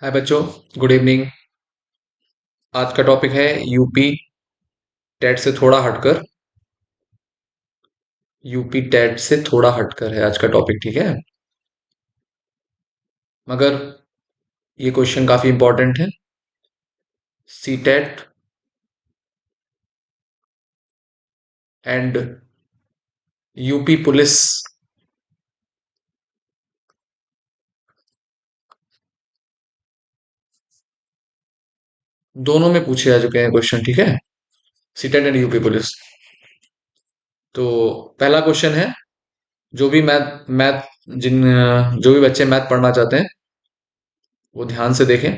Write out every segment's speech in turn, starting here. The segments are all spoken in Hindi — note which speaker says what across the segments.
Speaker 1: हाय बच्चों, गुड इवनिंग। आज का टॉपिक है यूपी टेट से थोड़ा हटकर। यूपी टेट से थोड़ा हटकर है आज का टॉपिक, ठीक है। मगर ये क्वेश्चन काफी इंपॉर्टेंट है। CTET and UP police दोनों में पूछे जा चुके हैं क्वेश्चन, ठीक है। CTET and UP police. तो पहला क्वेश्चन है, जो भी मैथ मैथ जिन जो भी बच्चे मैथ पढ़ना चाहते हैं वो ध्यान से देखें।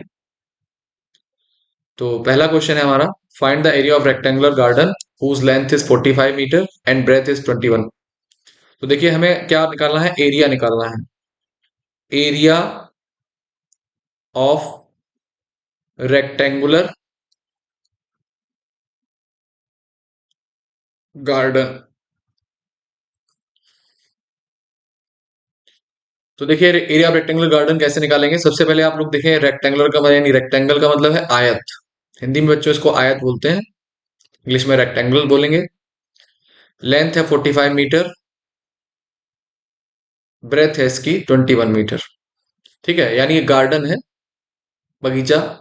Speaker 1: तो पहला क्वेश्चन है हमारा, find the area of rectangular garden whose length is 45 metre and breadth is 21। तो देखिए, हमें क्या निकालना है, एरिया निकालना है। Area of rectangular garden. तो देखिए, एरिया ऑफ रेक्टेंगुलर गार्डन कैसे निकालेंगे। सबसे पहले आप लोग देखें, रेक्टेंगुलर का मतलब, यानी रेक्टेंगल का मतलब है आयत। हिंदी में बच्चों इसको आयत बोलते हैं, इंग्लिश में रेक्टेंगुलर बोलेंगे। लेंथ है 45 मीटर, ब्रेथ है इसकी 21 मीटर, ठीक है। यानी ये गार्डन है, बगीचा।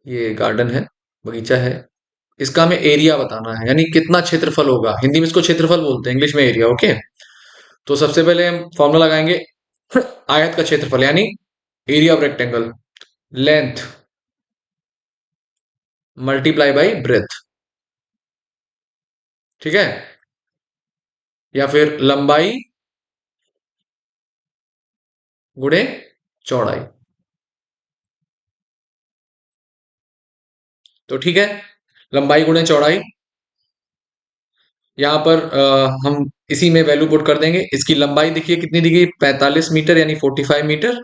Speaker 1: ये गार्डन है, बगीचा है। इसका हमें एरिया बताना है, यानी कितना क्षेत्रफल होगा। हिंदी में इसको क्षेत्रफल बोलते हैं, इंग्लिश में एरिया, ओके। तो सबसे पहले हम फॉर्मूला लगाएंगे, आयत का क्षेत्रफल यानी area of rectangle, length multiply by breadth, ठीक है। या फिर लंबाई गुणे चौड़ाई। तो ठीक है, लंबाई गुणे चौड़ाई। यहां पर हम इसी में वैल्यू पुट कर देंगे। इसकी लंबाई देखिए कितनी दी गई, 45 मीटर यानी 45 मीटर,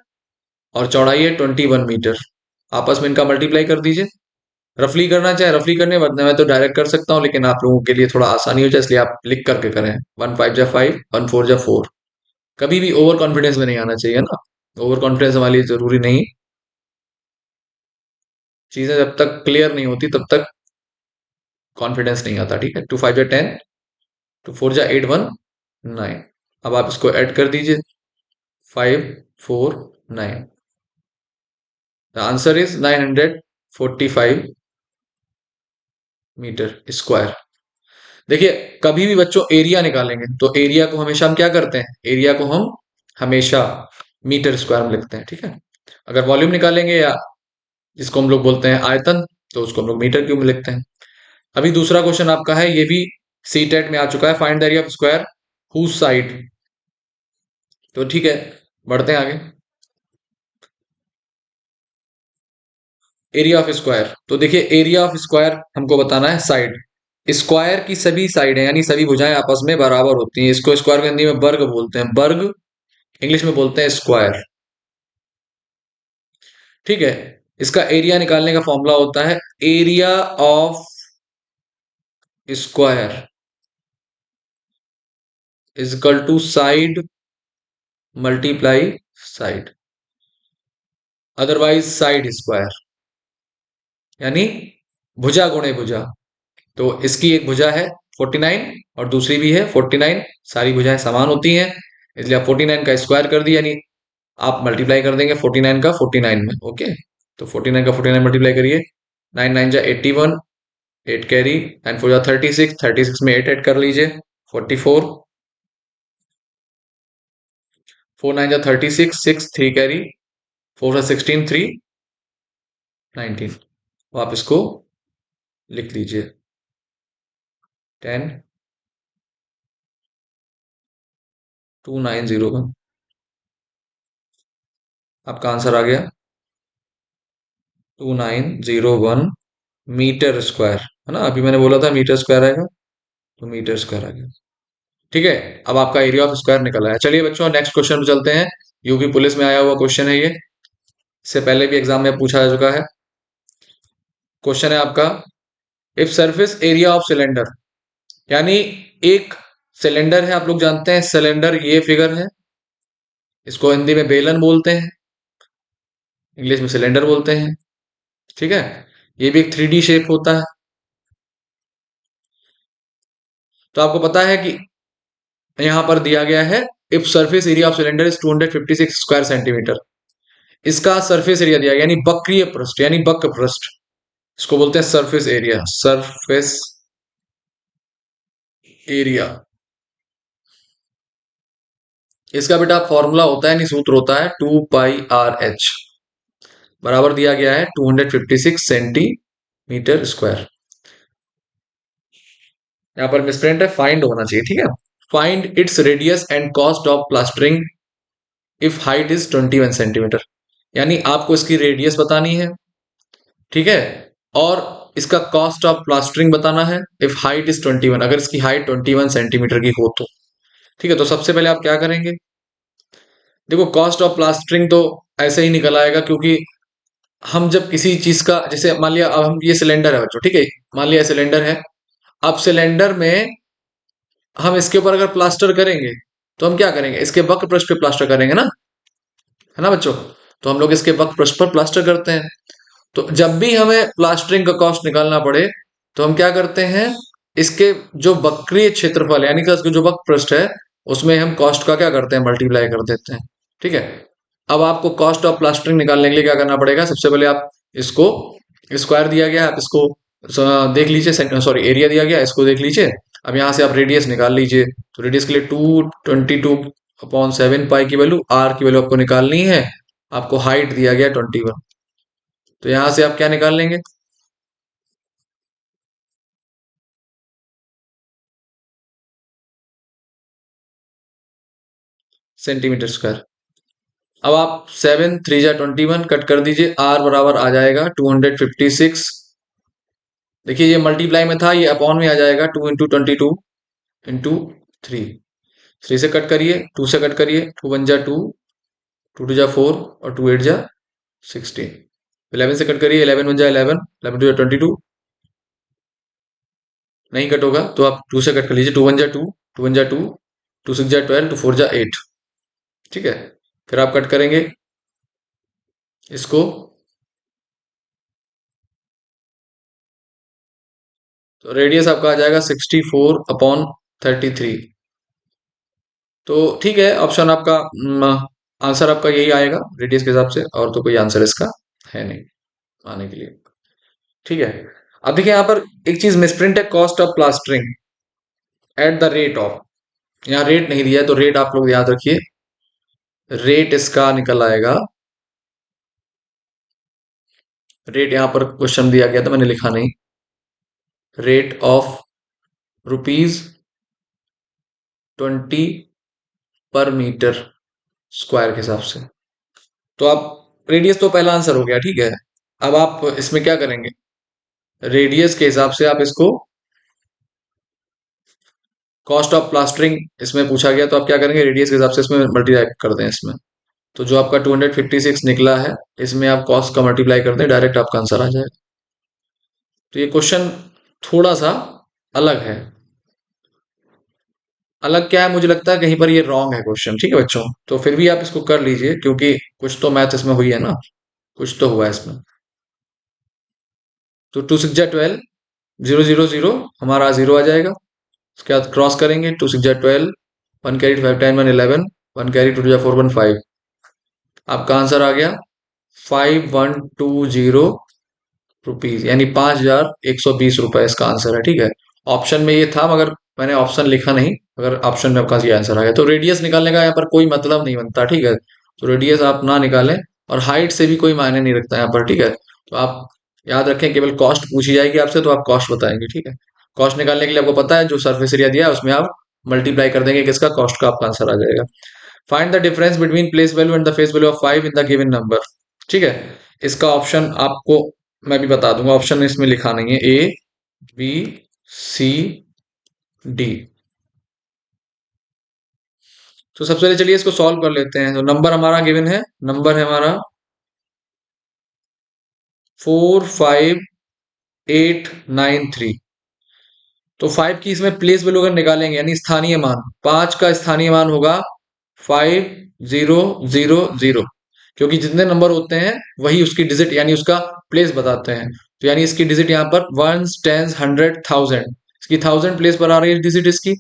Speaker 1: और चौड़ाई है 21 मीटर। आपस में इनका मल्टीप्लाई कर दीजिए। रफली करना चाहे रफली करने, वरना मैं तो डायरेक्ट कर सकता हूं, लेकिन आप लोगों के लिए थोड़ा आसानी हो जाए इसलिए आप लिख करके करें। 1 5 जा 5, 1 4 जा 4। कभी भी ओवर कॉन्फिडेंस में नहीं आना चाहिए ना। ओवर कॉन्फिडेंस हमारे लिए जरूरी नहीं। चीजें जब तक क्लियर नहीं होती तब तक कॉन्फिडेंस नहीं आता, ठीक है। 2 5 जा 10, 2 4 जा 8 1 9। अब आप इसको ऐड कर दीजिए, 5 4 9। The answer is 945 metre square. देखिए, कभी भी बच्चों एरिया निकालेंगे तो एरिया को हमेशा हम क्या करते हैं, एरिया को हम हमेशा मीटर स्क्वायर में लिखते हैं, ठीक है। अगर वॉल्यूम निकालेंगे, या जिसको हम लोग बोलते हैं आयतन, तो उसको हम लोग मीटर क्यूब में लिखते हैं। अभी दूसरा क्वेश्चन आपका है, ये भी सी टेट में आ चुका है, find the area of square whose side. तो ठीक है, बढ़ते हैं आगे। एरिया ऑफ स्क्वायर, तो देखिए एरिया ऑफ स्क्वायर हमको बताना है साइड। स्क्वायर की सभी साइड यानी सभी भुजाएं आपस में बराबर होती हैं। इसको स्क्वायर को हिंदी में वर्ग बोलते हैं, वर्ग इंग्लिश में बोलते हैं स्क्वायर, ठीक है। इसका एरिया निकालने का फॉर्मूला होता है, area of square is equal to side multiply side, otherwise side square, यानी भुजा गुणे भुजा। तो इसकी एक भुजा है 49 और दूसरी भी है 49। सारी भुजाएं समान होती हैं, इसलिए आप 49 का स्क्वायर कर दिया, यानी आप मल्टीप्लाई कर देंगे 49 का 49 में, ओके। तो 49 का 49 मल्टीप्लाई करिए, 9 9 जा 81, 8 कैरी, एंड 4 जा 36, 36 में 8 ऐड कर लीजिए, 44। 4 9 जा 36, 6 3 कैरी, 4 जा 16, 3 19। तो आप इसको लिख लीजिए, 10 2901। आपका आंसर आ गया 2901 मीटर स्क्वायर, है ना। अभी मैंने बोला था मीटर स्क्वायर आएगा, तो मीटर स्क्वायर आ गया, ठीक है। अब आपका एरिया ऑफ स्क्वायर निकल आया। चलिए बच्चों, नेक्स्ट क्वेश्चन पे चलते हैं। यूपी पुलिस में आया हुआ क्वेश्चन है ये, इससे पहले भी एग्जाम में पूछा जा चुका है। क्वेश्चन है आपका, if surface area of cylinder, यानी एक सिलेंडर है, आप लोग जानते हैं सिलेंडर, ये फिगर है, इसको हिंदी में बेलन बोलते हैं। इंग्लिश में सिलेंडर बोलते हैं। ठीक है, ये भी एक 3D शेप होता है। तो आपको पता है कि यहां पर दिया गया है, if surface area of cylinder is 256 square centimetre. इसका सरफेस एरिया दिया गया, यानी वक्रीय पृष्ठ, यानी वक्र पृष्ठ, इसको बोलते हैं सरफेस एरिया। सरफेस एरिया, इसका बेटा फॉर्मूला होता है, नहीं सूत्र होता है 2 पाई आर एच, बराबर दिया गया है 256 सेंटीमीटर स्क्वायर। यहाँ पर मिसप्रिंट है, फाइंड होना चाहिए, ठीक है। Find its radius and cost of plastering if height is 21 centimetre, यानी आपको इसकी रेडियस बतानी है, ठीक है, और इसका कॉस्ट ऑफ प्लास्टरिंग बताना है इफ हाइट इज 21, अगर इसकी हाइट 21 सेंटीमीटर की हो तो। ठीक है, तो सबसे पहले आप क्या करेंगे, देखो कॉस्ट ऑफ प्लास्टरिंग तो ऐसे ही निकल आएगा, क्योंकि हम जब किसी चीज का, जैसे मान लिया अब हम, ये सिलेंडर है बच्चों, ठीक है, मान लिया सिलेंडर है, अब सिलेंडर में हम इसके ऊपर अगर प्लास्टर करेंगे, तो हम क्या करेंगे, इसके वक्र पृष्ठ पे प्लास्टर करेंगे ना, है ना बच्चों। तो हम लोग इसके वक्र पृष्ठ पर प्लास्टर करते हैं। तो जब भी हमें प्लास्टरिंग का कॉस्ट निकालना पड़े, तो हम क्या करते हैं, इसके जो वक्रीय क्षेत्रफल है, यानी कि इसका जो वक्र पृष्ठ है, उसमें हम कॉस्ट का क्या करते हैं, मल्टीप्लाई कर देते हैं। ठीक है, अब आपको कॉस्ट ऑफ प्लास्टरिंग निकालने के लिए क्या करना पड़ेगा, सबसे पहले आप इसको, स्क्वायर दिया गया है, आप इसको देख लीजिए, सॉरी एरिया दिया गया है, इसको देख लीजिए। अब यहाँ से आप रेडियस निकाल लीजिए, तो रेडियस के लिए 222/7 पाई की वैल्यू, आर की वैल्यू आपको निकालनी है। आपको हाइट दिया गया 21, तो यहां से आप क्या निकाल लेंगे, सेंटीमीटर स्क्वायर। अब आप 7 3 जा 21 कट कर दीजिए, आर बराबर आ जाएगा 256। देखिए ये मल्टीप्लाई में था, ये अपॉन में आ जाएगा, 2 इंटू 22 इंटू 3, 3 से कट करिए, 2 से कट करिए, 2 1 जा 2, 2 2 जा 4, और 2 8 जा 16, 11 से कट करिए, 11 1 जा 11, 11 2 जा 22, नहीं कट होगा तो आप 2 से कट कर लीजिए, 2 1 जा 2, 2 1 जा 2, 2 6 जा 12, 2 4 जा 8। ठीक है, फिर आप कट करेंगे इसको, तो रेडियस आपका आ जाएगा 64/33। तो ठीक है, ऑप्शन आपका, आंसर आपका यही आएगा रेडियस के हिसाब से, और तो कोई आंसर इसका है नहीं आने के लिए। ठीक है, अब देखिए यहाँ पर एक चीज मिसप्रिंट है, cost of plastering at the rate of, यहाँ रेट नहीं दिया है, तो रेट आप लोग याद रखिए, रेट इसका निकल आएगा, रेट यहाँ पर क्वेश्चन दिया गया था, मैंने लिखा नहीं, रेट ऑफ ₹20 पर मीटर स्क्वायर के हिसाब से। तो आप, रेडियस तो पहला आंसर हो गया, ठीक है। अब आप इसमें क्या करेंगे, रेडियस के हिसाब से आप इसको, कॉस्ट ऑफ प्लास्टरिंग इसमें पूछा गया, तो आप क्या करेंगे, रेडियस के हिसाब से इसमें मल्टीप्लाई कर दें इसमें। तो जो आपका 256 निकला है, इसमें आप कॉस्ट का मल्टीप्लाई कर दें, डायरेक्ट आपका आंसर आ जाएगा। तो ये क्वेश्चन थोड़ा सा अलग है। अलग क्या है, मुझे लगता है कहीं पर ये रॉन्ग है क्वेश्चन, ठीक है बच्चों, तो फिर भी आप इसको कर लीजिए, क्योंकि कुछ तो मैथ इसमें हुई है ना, कुछ तो हुआ है इसमें। तो 2 6 जा 12, 0 0 0, हमारा 0 आ जाएगा। उसके बाद क्रॉस करेंगे, 2 6 जा 12, 1 कैरी 5 टाइम 1 11, 1 कैरी 2 जा 4 1 5, आपका आंसर आ गया 5120 रुपीज, यानी 5120 रुपए इसका आंसर है। ठीक है, ऑप्शन में ये था, मगर मैंने ऑप्शन लिखा नहीं, अगर ऑप्शन में आपका ये आंसर आ गया, तो रेडियस निकालने का यहाँ पर कोई मतलब नहीं बनता, ठीक है। तो रेडियस आप ना निकालें, और हाइट से भी कोई मायने नहीं रखता यहाँ पर, ठीक है। तो आप याद रखें, केवल कॉस्ट पूछी जाएगी आपसे, तो आप कॉस्ट बताएंगे, ठीक है। कॉस्ट निकालने के लिए आपको पता है, जो सर्फेस एरिया दिया है उसमें आप मल्टीप्लाई कर देंगे किसका, कॉस्ट का, आपका आंसर आ जाएगा। Find the difference between place value and the face value of 5 in the given number. ठीक है, इसका ऑप्शन आपको मैं भी बता दूंगा, ऑप्शन इसमें लिखा नहीं है, A B C D। तो सबसे पहले चलिए इसको सॉल्व कर लेते हैं। तो नंबर हमारा गिवन है, नंबर है हमारा 45893। तो 5 की इसमें प्लेस वैल्यू अगर निकालेंगे, यानी स्थानीय मान, 5 का स्थानीय मान होगा 5000, क्योंकि जितने नंबर होते हैं वही उसकी डिजिट यानी उसका प्लेस बताते हैं। तो यानी इसकी डिजिट यहाँ पर वंस, टेंस, हंड्रेड, थाउजेंड, इसकी थाउजेंड प्लेस पर आ रही है डिजिट इसकी।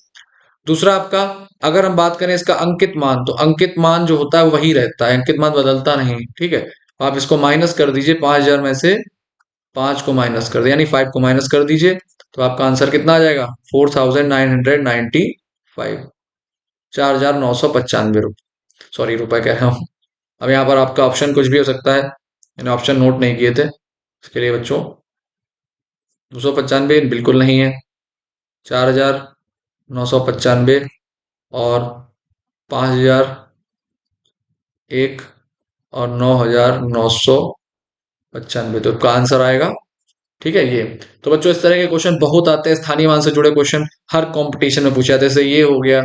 Speaker 1: दूसरा आपका, अगर हम बात करें इसका अंकित मान, तो अंकित मान जो होता है वो वही रहता है, अंकित मान बदलता नहीं, ठीक है। आप इसको माइनस कर दीजिए, 5,000 में से 5 को माइनस कर दिया यानी 5 को माइनस कर दीजिए, तो आपका आंसर कितना आ जाएगा? 4,995, 4,995 रुपये, सॉरी रुपए कह रहा हूँ। अब यहाँ पर आपका ऑप्शन कुछ भी हो सकता है, मैंने ऑप्शन नोट नहीं किए थे इसके लिए बच्चों। 295 बिल्कुल नहीं है, 4,995 और 5,001 और 9,995, तो इसका आंसर आएगा, ठीक है ये। तो बच्चों इस तरह के क्वेश्चन बहुत आते हैं, स्थानीय मान से जुड़े क्वेश्चन हर कंपटीशन में पूछे जाते हैं। जैसे ये हो गया,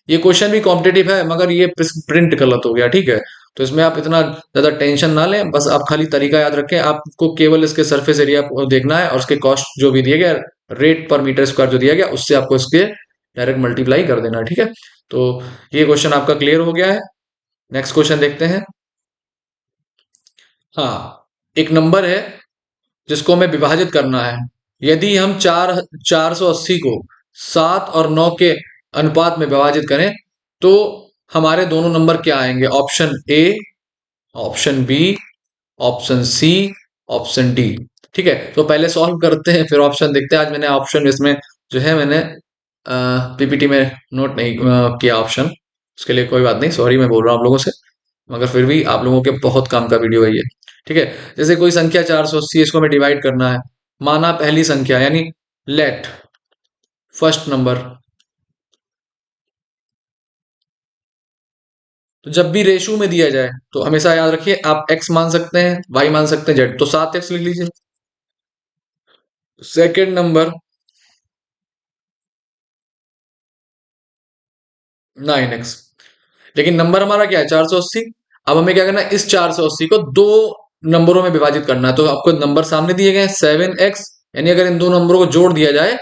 Speaker 1: ये क्वेश्चन भी कॉम्पिटेटिव है मगर ये प्रिंट गलत हो गया, ठीक है। तो इसमें आप इतना ज्यादा टेंशन ना लें, बस आप खाली तरीका याद रखें, आपको केवल इसके सरफेस एरिया को देखना है और उसके कॉस्ट जो भी दिया गया, रेट पर मीटर स्क्वायर जो दिया गया, उससे आपको इसके डायरेक्ट मल्टीप्लाई कर देना है, ठीक है। तो ये क्वेश्चन आपका क्लियर हो गया है। नेक्स्ट क्वेश्चन देखते हैं। हाँ, एक नंबर है जिसको हमें विभाजित करना है। यदि हम 480 को 7 और 9 के अनुपात में विभाजित करें तो हमारे दोनों नंबर क्या आएंगे? Option A, option B, option C, option D. ठीक है, तो पहले सॉल्व करते हैं फिर ऑप्शन देखते हैं। आज मैंने ऑप्शन इसमें जो है मैंने पीपीटी में नोट नहीं किया ऑप्शन, उसके लिए कोई बात नहीं, सॉरी मैं बोल रहा हूँ आप लोगों से, मगर फिर भी आप लोगों के बहुत काम का वीडियो है ये। ठीक है, जैसे कोई संख्या 480, इसको हमें डिवाइड करना है। माना पहली संख्या यानी लेट फर्स्ट नंबर, तो जब भी रेशो में दिया जाए तो हमेशा याद रखिए आप x मान सकते हैं, y मान सकते हैं, z, तो 7x लिख लीजिए। सेकेंड नंबर 9x, लेकिन नंबर हमारा क्या है? 480। अब हमें क्या करना है? इस 480 को दो नंबरों में विभाजित करना है, तो आपको नंबर सामने दिए गए हैं 7x, यानी अगर इन दो नंबरों को जोड़ दिया जाए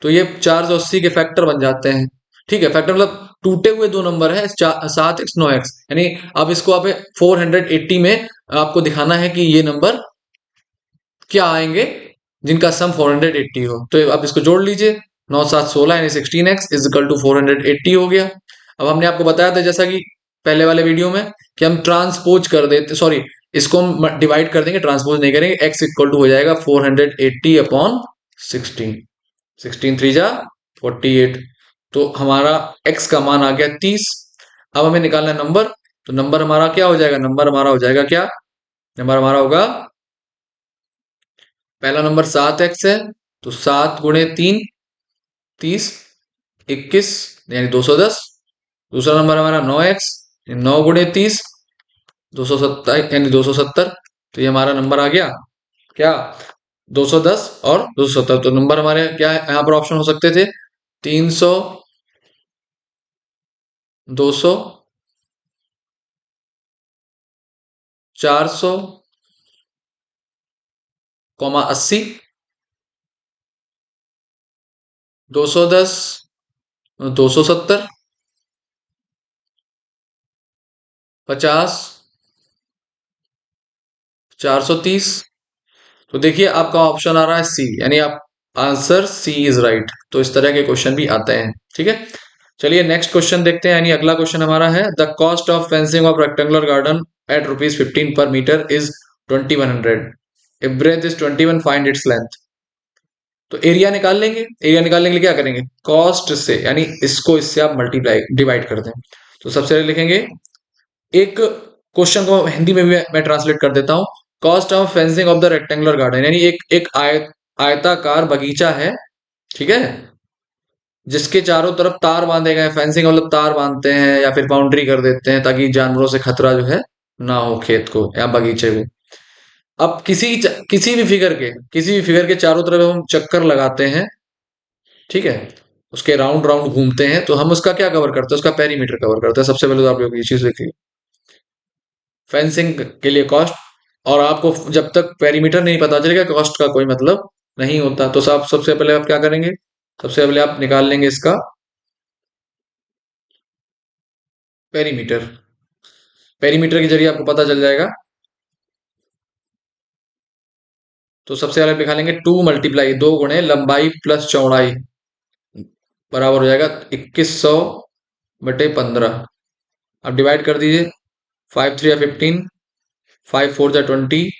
Speaker 1: तो ये 480 के फैक्टर बन जाते हैं। ठीक है, फैक्टर मतलब टूटे हुए दो नंबर है, 7x 9x, यानी अब इसको आप 480 में आपको दिखाना है कि ये नंबर क्या आएंगे जिनका सम 480 हो। तो आप इसको जोड़ लीजिए, 9 7 16 यानी 16x इज इक्वल टू 480 हो गया। अब हमने आपको बताया था जैसा कि पहले वाले वीडियो में कि हम ट्रांसपोज कर देते, सॉरी इसको हम डिवाइड कर देंगे, ट्रांसपोज नहीं करेंगे। x इक्वल टू हो जाएगा 480 अपॉन 16, 16 3 जा 48, तो हमारा x का मान आ गया 30। अब हमें निकालना है नंबर, तो नंबर हमारा क्या हो जाएगा? नंबर हमारा हो जाएगा क्या? नंबर हमारा होगा, पहला नंबर 7x है, तो 7 गुणे 3 30, 21 यानी 210। दूसरा नंबर हमारा 9x, 9 गुणे 30 270 यानी 270, तो ये हमारा नंबर आ गया क्या? 210 और 270। तो नंबर हमारे क्या है? यहाँ पर ऑप्शन हो सकते थे 300, 200, 400, 80, 210, 270, 50, 430। तो देखिए आपका ऑप्शन आ रहा है सी, यानी आप आंसर सी इज राइट। तो इस तरह के क्वेश्चन भी आते हैं, ठीक है। चलिए नेक्स्ट क्वेश्चन देखते हैं, यानी अगला क्वेश्चन हमारा है the cost of fencing of rectangular garden at ₹15 per metre is 2100, if breadth is 21, find its length. तो एरिया निकाल लेंगे, एरिया निकालने के लिए क्या करेंगे? कॉस्ट से, यानी इसको इससे आप मल्टीप्लाई डिवाइड कर दें। तो सबसे पहले लिखेंगे, एक क्वेश्चन को हिंदी में भी मैं ट्रांसलेट कर देता हूं। Cost of fencing of the rectangular garden, यानी एक एक आयताकार बगीचा है, ठीक है, जिसके चारों तरफ तार बांधे गए। फेंसिंग मतलब तार बांधते हैं या फिर बाउंड्री कर देते हैं ताकि जानवरों से खतरा जो है ना हो खेत को या बगीचे को। अब किसी भी फिगर के चारों तरफ हम चक्कर लगाते हैं, ठीक है, उसके राउंड राउंड घूमते हैं, तो हम उसका क्या कवर करते हैं? उसका पेरीमीटर कवर करते हैं। सबसे पहले तो आप लोग ये चीज देखिए, फेंसिंग के लिए कॉस्ट, और आपको जब तक पेरीमीटर नहीं पता चलेगा कॉस्ट का कोई मतलब नहीं होता। तो सबसे पहले आप क्या करेंगे? सबसे पहले आप निकाल लेंगे इसका पेरीमीटर, पेरीमीटर के जरिए आपको पता चल जाएगा। तो सबसे पहले लिखा लेंगे 2 × 2 गुणे लंबाई प्लस चौड़ाई बराबर हो जाएगा 2100/15। अब डिवाइड कर दीजिए। 5 3 या 15, 5 4 जा 20,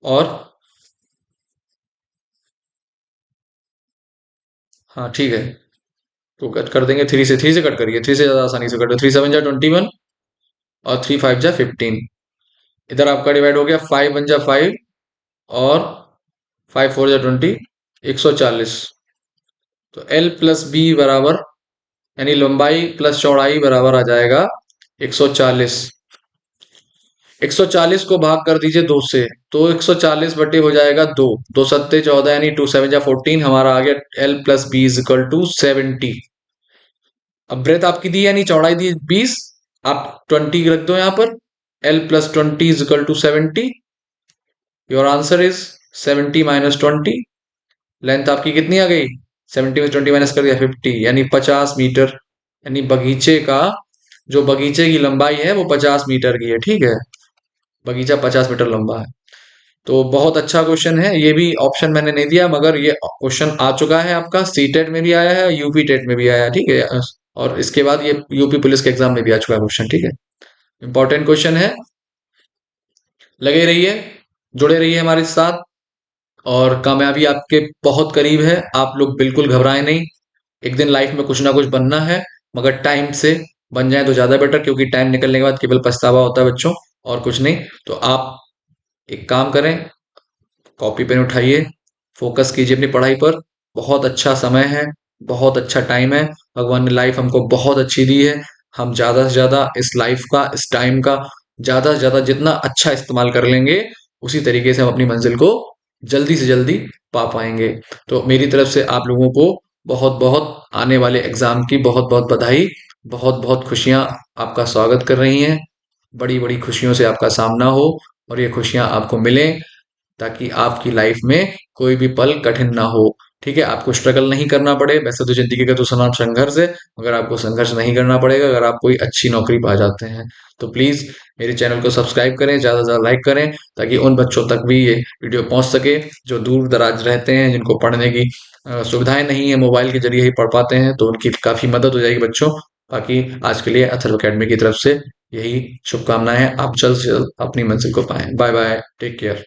Speaker 1: और हाँ ठीक है। तो कट कर देंगे, 3 से कट करिए, 3 से ज़्यादा आसानी से कट। 3 7 जा 21 और 3 5 जा 15। इधर आपका डिवाइड हो गया, 5 1 जा 5 और 5 4 जा 20, 140। तो एल प्लस बी बराबर, यानी लंबाई प्लस चौड़ाई बराबर आ जाएगा 140। 140 को भाग कर दीजिए 2 से, तो 140 बटे हो जाएगा 2। 2 सत्ते 14, यानी 2 7 जा 14। हमारा आ गया L plus B is equal to 70। अब ब्रेथ आपकी दी, यानी चौड़ाई दी 20, आप 20 रख दो यहाँ पर। L plus 20 is equal to 70। Your answer is 70 - 20। Length आपकी कितनी आ गई? 70 में 20 माइनस कर दिया, 50, यानी 50 मीटर। यानी बगीचे का, जो बगीचे की लंबाई है वो 50 मीटर की है। ठीक है, बगीचा 50 मीटर लंबा है। तो बहुत अच्छा क्वेश्चन है। ये भी ऑप्शन मैंने नहीं दिया, मगर ये क्वेश्चन आ चुका है आपका, सी टेट में भी आया है, यूपी टेट में भी आया है। ठीक है, और इसके बाद ये यूपी पुलिस के एग्जाम में भी आ चुका है क्वेश्चन। ठीक है, इंपॉर्टेंट क्वेश्चन है। लगे रहिए, जुड़े रहिए हमारे साथ, और कामयाबी आपके बहुत करीब है। आप लोग बिल्कुल घबराएं नहीं। एक दिन लाइफ में कुछ ना कुछ बनना है, मगर टाइम से बन जाए तो ज्यादा बेटर, क्योंकि टाइम निकलने के बाद केवल पछतावा होता है बच्चों, और कुछ नहीं। तो आप एक काम करें, कॉपी पेन उठाइए, फोकस कीजिए अपनी पढ़ाई पर। बहुत अच्छा समय है, बहुत अच्छा टाइम है। भगवान ने लाइफ हमको बहुत अच्छी दी है। हम ज्यादा से ज्यादा इस लाइफ का, इस टाइम का ज्यादा से ज्यादा जितना अच्छा इस्तेमाल कर लेंगे, उसी तरीके से हम अपनी मंजिल को जल्दी से जल्दी पा पाएंगे। तो मेरी तरफ से आप लोगों को बहुत बहुत आने वाले एग्जाम की बहुत बहुत बधाई, बहुत बहुत खुशियां आपका स्वागत कर रही हैं। बड़ी बड़ी खुशियों से आपका सामना हो, और ये खुशियां आपको मिलें, ताकि आपकी लाइफ में कोई भी पल कठिन ना हो। ठीक है, आपको स्ट्रगल नहीं करना पड़े। वैसे तो जिंदगी का तो नाम संघर्ष है, मगर आपको संघर्ष नहीं करना पड़ेगा अगर आप कोई अच्छी नौकरी पा जाते हैं। तो प्लीज मेरे चैनल को सब्सक्राइब करें, ज्यादा से ज्यादा लाइक करें, ताकि उन बच्चों तक भी ये वीडियो पहुंच सके जो दूर दराज रहते हैं, जिनको पढ़ने की सुविधाएं नहीं है, मोबाइल के जरिए ही पढ़ पाते हैं। तो उनकी काफी मदद हो जाएगी बच्चों। बाकी आज के लिए अथर्व अकेडमी की तरफ से यही शुभकामनाएं हैं। आप जल्द से जल्द अपनी मंजिल को पाएं। Bye bye, take care.